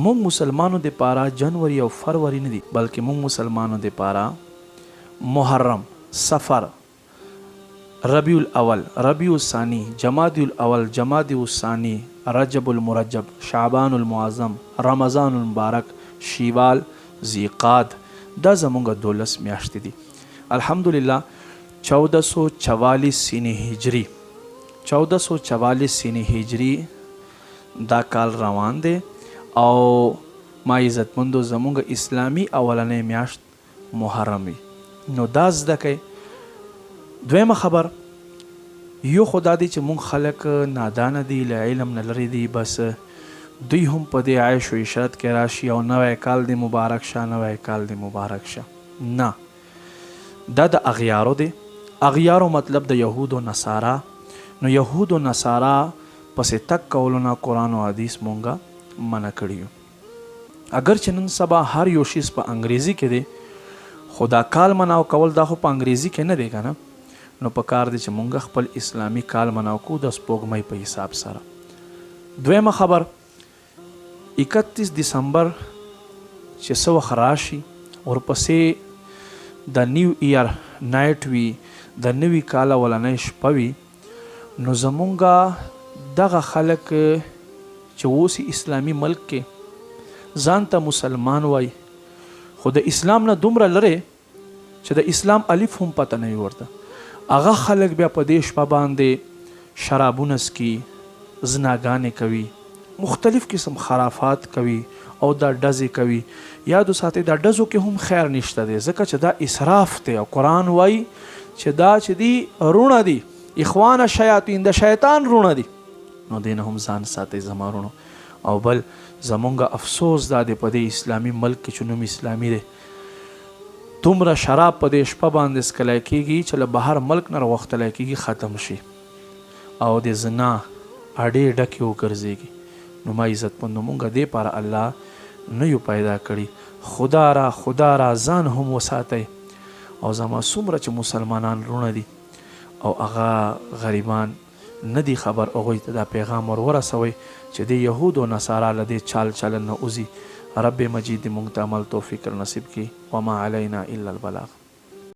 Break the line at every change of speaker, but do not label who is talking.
مونږ مسلمانو د پاره جنوري او فروری نه دي، بلکې مونږ مسلمانو د پاره محرم، صفر، ربیع الاول، ربیع الثانی، جمادی الاول، جمادی الثانی، رجب المرجب، شعبان المعظم، رمضان المبارک، شیوال، ذیقعد، دا زمونږ 12 میاشتې دي. الحمدلله 1444 سین هجری 1444 سین هجری دا کال روان دی او ما عزتمندو زمونږ اسلامی اولنۍ میاشت محرم وي. نو دا زده کوي. دویمه خبر یو خدا دی چې مونږ خلک نادانه دي، له علم نه لرې دي، بس دوی هم په دې عیش و عشرت کې راشي او نوی کال دی مبارک شه، نوی کال دی مبارک شه. نه، دا د اغیارو دی. اغیارو مطلب د یهود و نصارا. نو یهود و نصارا پسې تک کولو نه قرآن و حدیث مونږه منع کړي یو. اگر چې نن سبا هر یو شیز په انګریزي کې دی، خو دا کال مناو کول دا خو په انګریزي کې نه دی که نه. نو په کار دی چې مونږ خپل اسلامي کال مناو کو د سپوږمۍ په حساب سره. دویمه خبر 31 دسمبر چې څه وخت راشي ورپسې د نیو ایر نایټ وي، د نوي کال اولنۍ شپه وي، نو زمونږه دغه خلک چې اوسي اسلامي ملک کې ځان ته مسلمان وای، خو د اسلام نه دومره لرې چې د اسلام الف هم پته نه وي ورته. هغه خلک بیا په دې شپه باندې شرابونه څکي، زناګانې کوي، مختلف قسم خرافات کوي او دا ډزې کوي. یادو ساتئ دا ډزو کې هم خیر نشته دی، ځکه چې دا اسراف دی او قرآن وایي چې دا چې دی رونه دي، اخوان شیاطین، د شیطان رونه دي. نو دې نه هم ځان ساتئ زما رونو. او بل زمونږ افسوس دا دی په دې اسلامي ملک کې چې نوم اسلامي دی، دومره شراب په دې شپه باندې څکلی کېږي چې له بهر ملک نه راوختلی کېږي ختم شي او د زنا اډې ډکې وګرځېږي. نو ما عزتمندو مونږ دې پاره الله نه یو پیدا کړي. خدا را ځان هم وساتئ. او زما څومره چې مسلمانان رونه دي او هغه غریبان نه دي خبر، هغوی ته دا پیغام ورسوئ چې د یهود و نصارا له دې چال چلن نه وځي. رب مجید مونږ ته عمل توفیق نصیب کړي. وما علینا الا البلاغ.